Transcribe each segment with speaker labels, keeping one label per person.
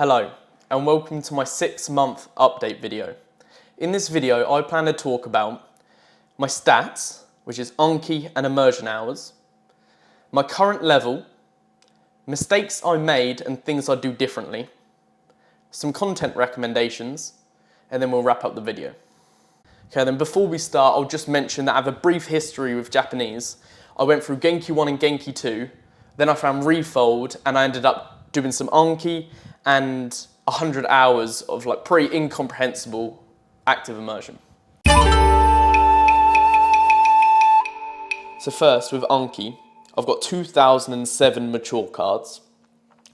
Speaker 1: Hello, and welcome to my 6-month update video. In this video, I plan to talk about my stats, which is Anki and immersion hours, my current level, mistakes I made and things I do differently, some content recommendations, and then we'll wrap up the video. Okay, then before we start, I'll just mention that I have a brief history with Japanese. I went through Genki 1 and Genki 2, then I found Refold, and I ended up doing some Anki and 100 hours of like pretty incomprehensible active immersion. So first, with Anki, I've got 2007 mature cards,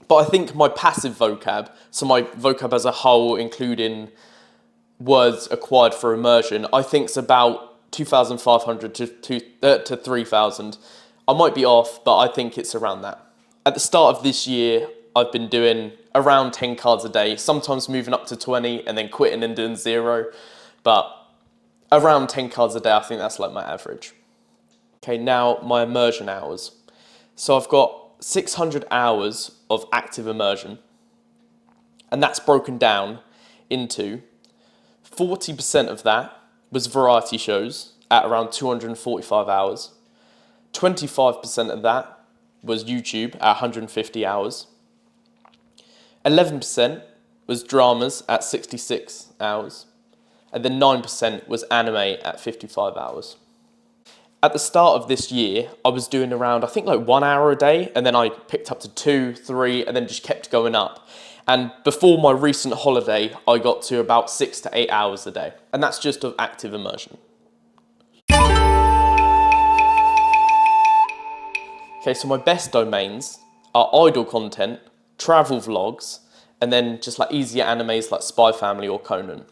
Speaker 1: but I think my passive vocab, so my vocab as a whole, including words acquired for immersion, I think it's about 2,500 to 3,000. I might be off, but I think it's around that. At the start of this year, I've been doing around 10 cards a day, sometimes moving up to 20 and then quitting and doing 0, but around 10 cards a day, I think that's like my average. Okay, now my immersion hours. So I've got 600 hours of active immersion, and that's broken down into 40% of that was variety shows at around 245 hours. 25% of that was YouTube at 150 hours. 11% was dramas at 66 hours. And then 9% was anime at 55 hours. At the start of this year, I was doing around, I think like 1 hour a day, and then I picked up to 2, 3, and then just kept going up. And before my recent holiday, I got to about 6 to 8 hours a day. And that's just of active immersion. Okay, so my best domains are idle content, travel vlogs, and then just like easier animes like Spy Family or Conan.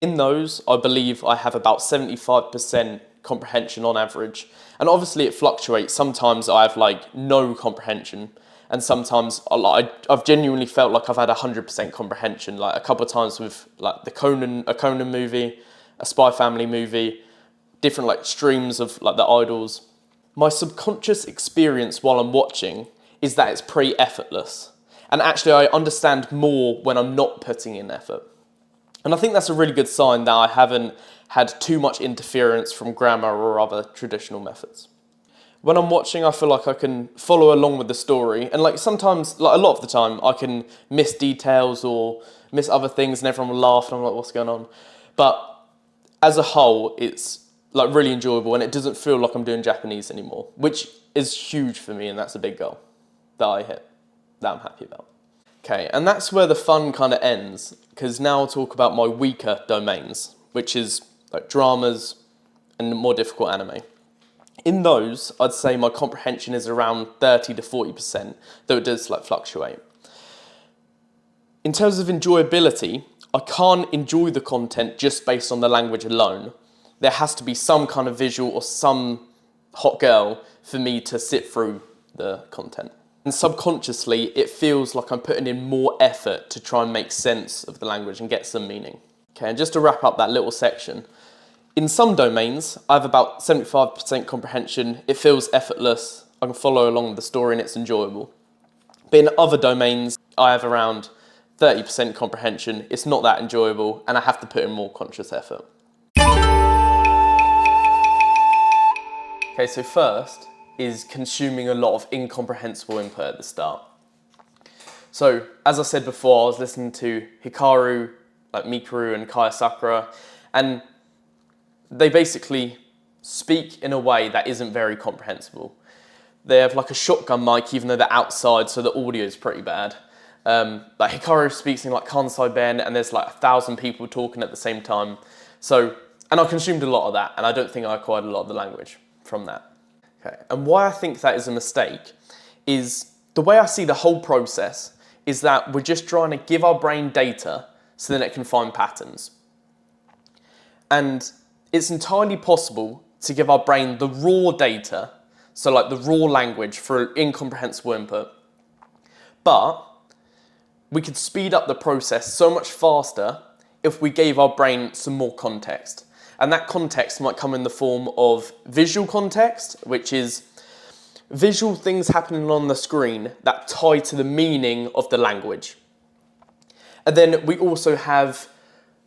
Speaker 1: In those, I believe I have about 75% comprehension on average. And obviously it fluctuates. Sometimes I have like no comprehension, and sometimes I've genuinely felt like I've had 100% comprehension, like a couple of times with like a Conan movie, a Spy Family movie, different like streams of like the idols. My subconscious experience while I'm watching is that it's pretty effortless. And actually I understand more when I'm not putting in effort. And I think that's a really good sign that I haven't had too much interference from grammar or other traditional methods. When I'm watching, I feel like I can follow along with the story, and like sometimes, like a lot of the time, I can miss details or miss other things and everyone will laugh and I'm like, what's going on? But as a whole, it's like really enjoyable and it doesn't feel like I'm doing Japanese anymore, which is huge for me, and that's a big goal that I hit, that I'm happy about. Okay, and that's where the fun kind of ends, because now I'll talk about my weaker domains, which is like dramas and more difficult anime. In those, I'd say my comprehension is around 30 to 40%, though it does like fluctuate. In terms of enjoyability, I can't enjoy the content just based on the language alone. There has to be some kind of visual or some hot girl for me to sit through the content. And subconsciously, it feels like I'm putting in more effort to try and make sense of the language and get some meaning. Okay, and just to wrap up that little section, in some domains, I have about 75% comprehension. It feels effortless. I can follow along with the story and it's enjoyable. But in other domains, I have around 30% comprehension. It's not that enjoyable and I have to put in more conscious effort. Okay, so first is consuming a lot of incomprehensible input at the start. So, as I said before, I was listening to Hikaru, like Mikuru and Kaya Sakura, and they basically speak in a way that isn't very comprehensible. They have like a shotgun mic even though they're outside, so the audio is pretty bad. Like Hikaru speaks in like Kansai Ben and there's like 1,000 people talking at the same time. So, and I consumed a lot of that and I don't think I acquired a lot of the language from that. Okay. And why I think that is a mistake is the way I see the whole process is that we're just trying to give our brain data so then it can find patterns. And it's entirely possible to give our brain the raw data, so like the raw language for incomprehensible input, but we could speed up the process so much faster if we gave our brain some more context. And that context might come in the form of visual context, which is visual things happening on the screen that tie to the meaning of the language. And then we also have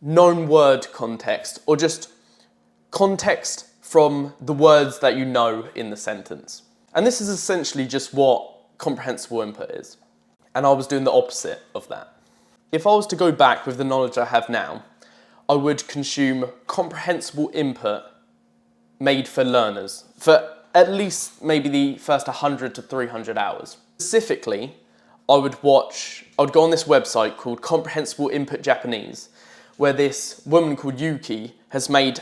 Speaker 1: known word context, or just context from the words that you know in the sentence. And this is essentially just what comprehensible input is. And I was doing the opposite of that. If I was to go back with the knowledge I have now, I would consume comprehensible input made for learners for at least maybe the first 100 to 300 hours. Specifically, I would go on this website called Comprehensible Input Japanese, where this woman called Yuki has made,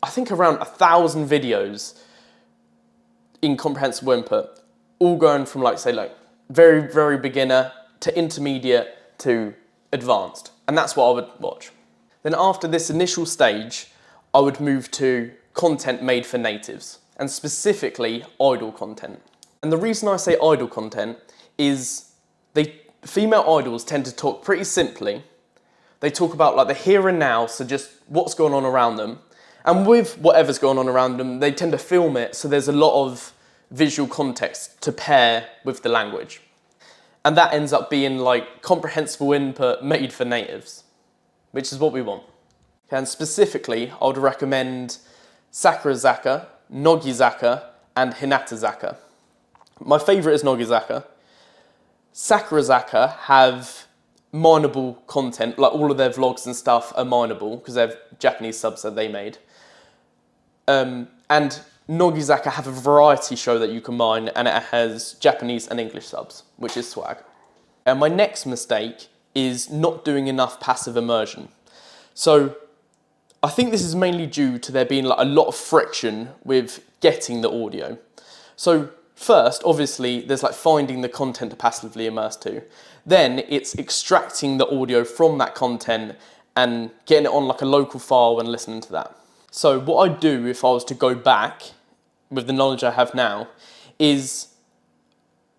Speaker 1: I think, around 1,000 videos in comprehensible input, all going from very, very beginner to intermediate to advanced. And that's what I would watch. Then after this initial stage, I would move to content made for natives, and specifically idol content. And the reason I say idol content is female idols tend to talk pretty simply. They talk about the here and now, so just what's going on around them. And with whatever's going on around them, they tend to film it, so there's a lot of visual context to pair with the language. And that ends up being comprehensible input made for natives, which is what we want. And specifically, I would recommend Sakurazaka, Nogizaka, and Hinatazaka. My favourite is Nogizaka. Sakurazaka have mineable content, all of their vlogs and stuff are mineable because they're Japanese subs that they made. And Nogizaka have a variety show that you can mine, and it has Japanese and English subs, which is swag. And my next mistake is not doing enough passive immersion. So I think this is mainly due to there being a lot of friction with getting the audio. So first, obviously, there's finding the content to passively immerse to. Then it's extracting the audio from that content and getting it on a local file and listening to that. So what I'd do if I was to go back with the knowledge I have now is,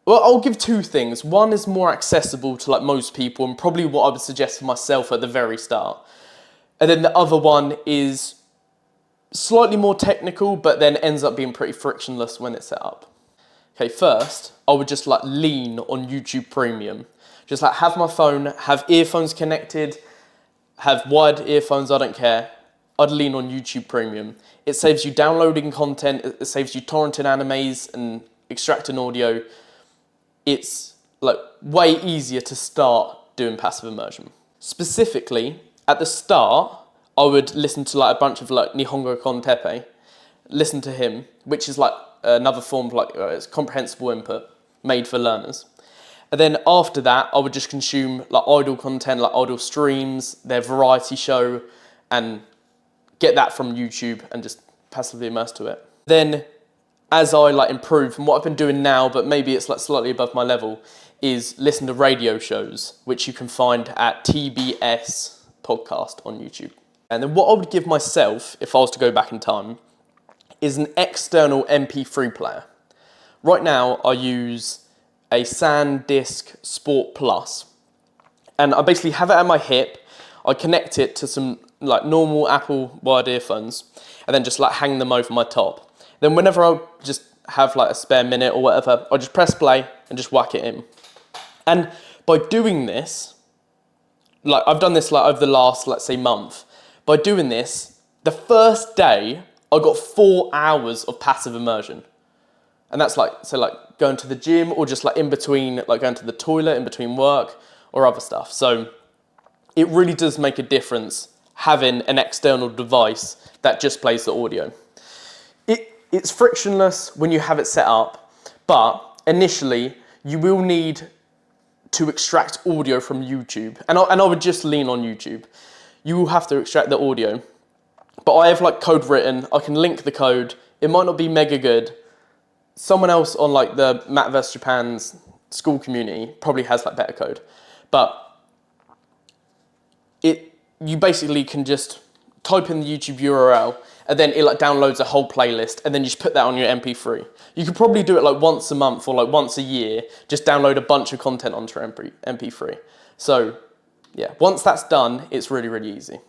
Speaker 1: well, I'll give two things. One is more accessible to most people and probably what I would suggest for myself at the very start. And then the other one is slightly more technical, but then ends up being pretty frictionless when it's set up. Okay, first, I would just lean on YouTube Premium. Just have my phone, have earphones connected, have wired earphones, I don't care. I'd lean on YouTube Premium. It saves you downloading content, it saves you torrenting animes and extracting audio. It's way easier to start doing passive immersion. Specifically, at the start, I would listen to a bunch of Nihongo Kontepe, listen to him, which is another form of it's comprehensible input made for learners. And then after that, I would just consume idol content, idol streams, their variety show, and get that from YouTube and just passively immerse to it. Then as I improve, and what I've been doing now, but maybe it's slightly above my level, is listen to radio shows, which you can find at TBS podcast on YouTube. And then what I would give myself, if I was to go back in time, is an external MP3 player. Right now, I use a SanDisk Sport Plus, and I basically have it at my hip. I connect it to some normal Apple wired earphones, and then just hang them over my top. Then whenever I just have a spare minute or whatever, I just press play and just whack it in. And by doing this, I've done this over the last, let's say, month. By doing this, the first day, I got 4 hours of passive immersion. And that's going to the gym, or just in between, going to the toilet in between work or other stuff. So it really does make a difference having an external device that just plays the audio. It's frictionless when you have it set up, but initially you will need to extract audio from YouTube. And I would just lean on YouTube. You will have to extract the audio. But I have code written, I can link the code. It might not be mega good. Someone else on the Matt vs Japan's school community probably has better code. But you basically can just type in the YouTube URL, and then it downloads a whole playlist, and then you just put that on your MP3. You could probably do it once a month or once a year, just download a bunch of content onto your MP3. So yeah, once that's done, it's really, really easy.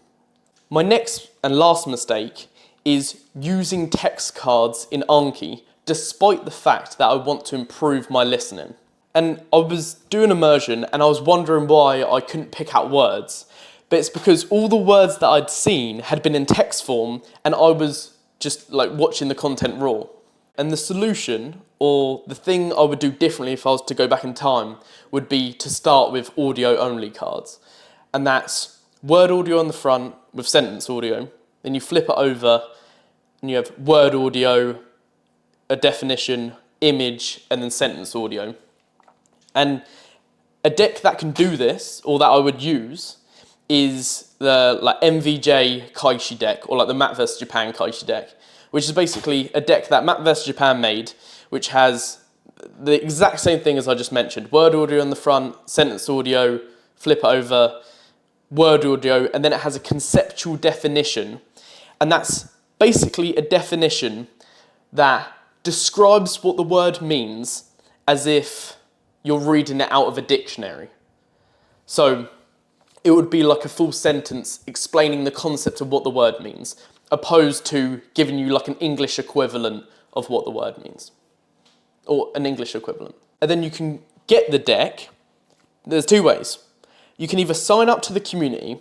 Speaker 1: My next and last mistake is using text cards in Anki, despite the fact that I want to improve my listening. And I was doing immersion and I was wondering why I couldn't pick out words. But it's because all the words that I'd seen had been in text form and I was just like watching the content raw. And the solution, or the thing I would do differently if I was to go back in time, would be to start with audio only cards. And that's word audio on the front with sentence audio. Then you flip it over and you have word audio, a definition, image, and then sentence audio. And a deck that can do this, or that I would use, is the like MVJ Kaishi deck, or like the Matt vs Japan Kaishi deck, which is basically a deck that Matt vs Japan made, which has the exact same thing as I just mentioned. Word audio on the front, sentence audio, flip it over, word audio, and then it has a conceptual definition. And that's basically a definition that describes what the word means as if you're reading it out of a dictionary. So it would be like a full sentence explaining the concept of what the word means, opposed to giving you like an English equivalent of what the word means, or an English equivalent. And then you can get the deck. There's two ways. You can either sign up to the community,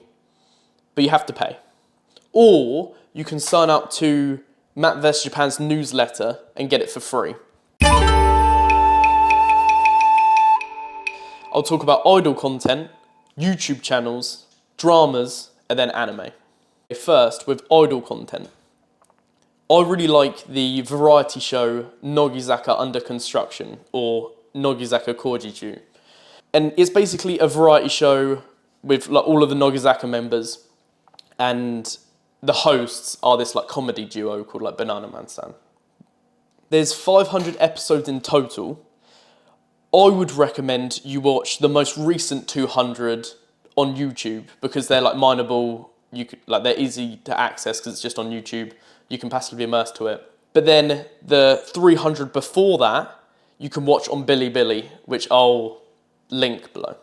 Speaker 1: but you have to pay, or you can sign up to Matt vs Japan's newsletter and get it for free. I'll talk about idol content, YouTube channels, dramas, and then anime. First, with idol content. I really like the variety show Nogizaka Under Construction, or Nogizaka Kojiju. And it's basically a variety show with like all of the Nogizaka members, and the hosts are this like comedy duo called like Banana Man-san. There's 500 episodes in total. I would recommend you watch the most recent 200 on YouTube because they're like mineable. They're easy to access because it's just on YouTube. You can passively immerse to it. But then the 300 before that, you can watch on Bilibili, which I'll link below.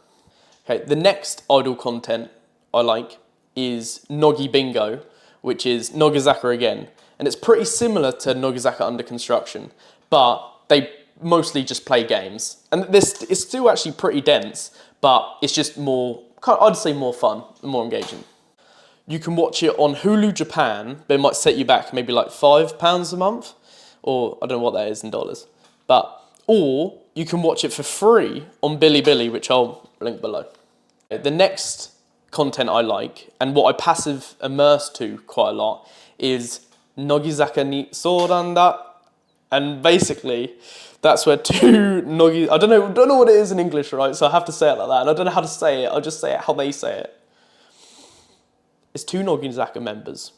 Speaker 1: Okay, the next idol content I like is Nogi Bingo, which is Nogizaka again. And it's pretty similar to Nogizaka Under Construction, but they mostly just play games. And this is still actually pretty dense, but it's just more, I'd say more fun and more engaging. You can watch it on Hulu Japan, but it might set you back maybe like £5 a month, or I don't know what that is in dollars. Or you can watch it for free on Bilibili, which I'll link below. The next content I like, and what I passive immerse to quite a lot, is Nogizaka ni Soranda. And basically, that's where two Nogi... I don't know what it is in English, right? So I have to say it like that. And I don't know how to say it. I'll just say it how they say it. It's two Nogizaka members.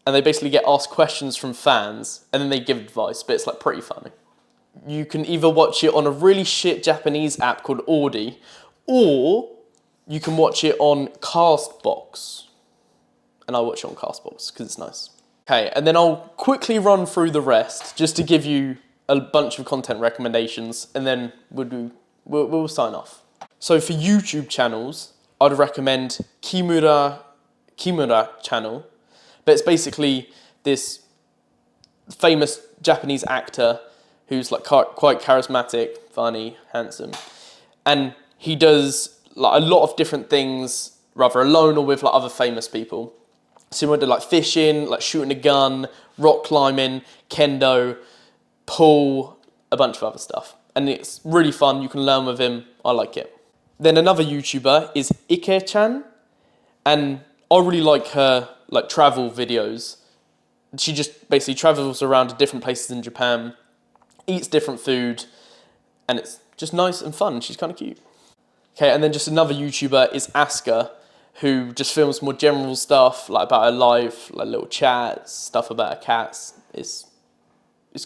Speaker 1: And they basically get asked questions from fans, and then they give advice, but it's like pretty funny. You can either watch it on a really shit Japanese app called Audi, or you can watch it on Castbox. And I watch it on Castbox because it's nice. Okay, and then I'll quickly run through the rest just to give you a bunch of content recommendations, and then we'll sign off. So for YouTube channels, I'd recommend Kimura channel, but it's basically this famous Japanese actor who's like quite charismatic, funny, handsome, and he does like a lot of different things, rather alone or with like other famous people. So he went to like fishing, like shooting a gun, rock climbing, kendo, pool, a bunch of other stuff. And it's really fun, you can learn with him, I like it. Then another YouTuber is Ike-chan, and I really like her like travel videos. She just basically travels around to different places in Japan, eats different food, and it's just nice and fun. She's kind of cute. Okay, and then just another YouTuber is Asuka, who just films more general stuff, like about her life, like little chats, stuff about her cats. It's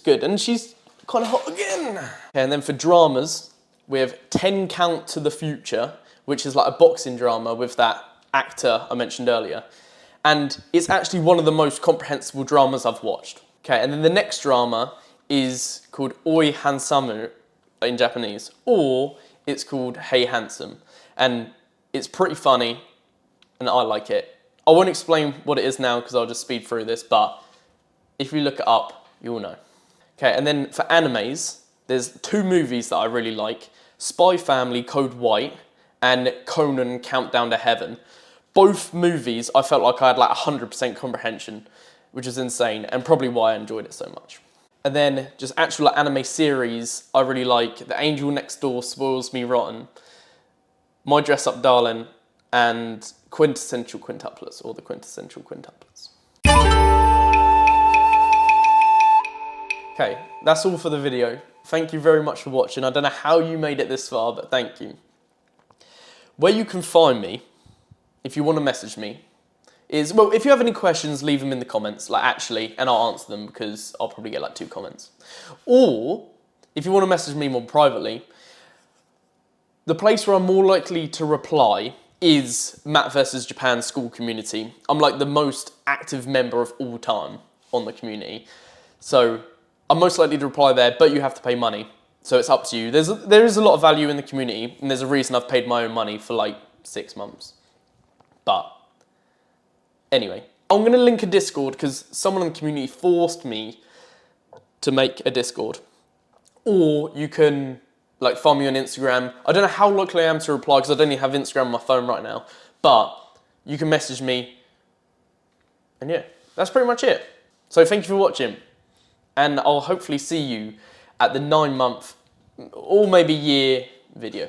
Speaker 1: good, and she's kind of hot again. Okay, and then for dramas, we have 10 Count to the Future, which is like a boxing drama with that actor I mentioned earlier. And it's actually one of the most comprehensible dramas I've watched. Okay, and then the next drama is called Oi Hansamu in Japanese, or it's called Hey Handsome. And it's pretty funny, and I like it. I won't explain what it is now because I'll just speed through this, but if you look it up, you'll know. Okay, and then for animes, there's two movies that I really like. Spy Family Code White and Conan Countdown to Heaven. Both movies I felt like I had like 100% comprehension, which is insane, and probably why I enjoyed it so much. And then just actual like, anime series, I really like The Angel Next Door Spoils Me Rotten, My Dress Up Darling, and Quintessential Quintuplets, or The Quintessential Quintuplets. Okay, that's all for the video. Thank you very much for watching. I don't know how you made it this far, but thank you. Where you can find me, if you want to message me, is, well, if you have any questions, leave them in the comments, like actually, and I'll answer them because I'll probably get like 2 comments. Or, if you want to message me more privately, the place where I'm more likely to reply is Matt vs Japan School Community. I'm like the most active member of all time on the community. So, I'm most likely to reply there, but you have to pay money. So it's up to you. There is a lot of value in the community, and there's a reason I've paid my own money for like 6 months. But anyway, I'm going to link a Discord because someone in the community forced me to make a Discord. Or you can like find me on Instagram. I don't know how likely I am to reply because I don't even have Instagram on my phone right now. But you can message me. And yeah, that's pretty much it. So thank you for watching. And I'll hopefully see you at the 9-month or maybe year video.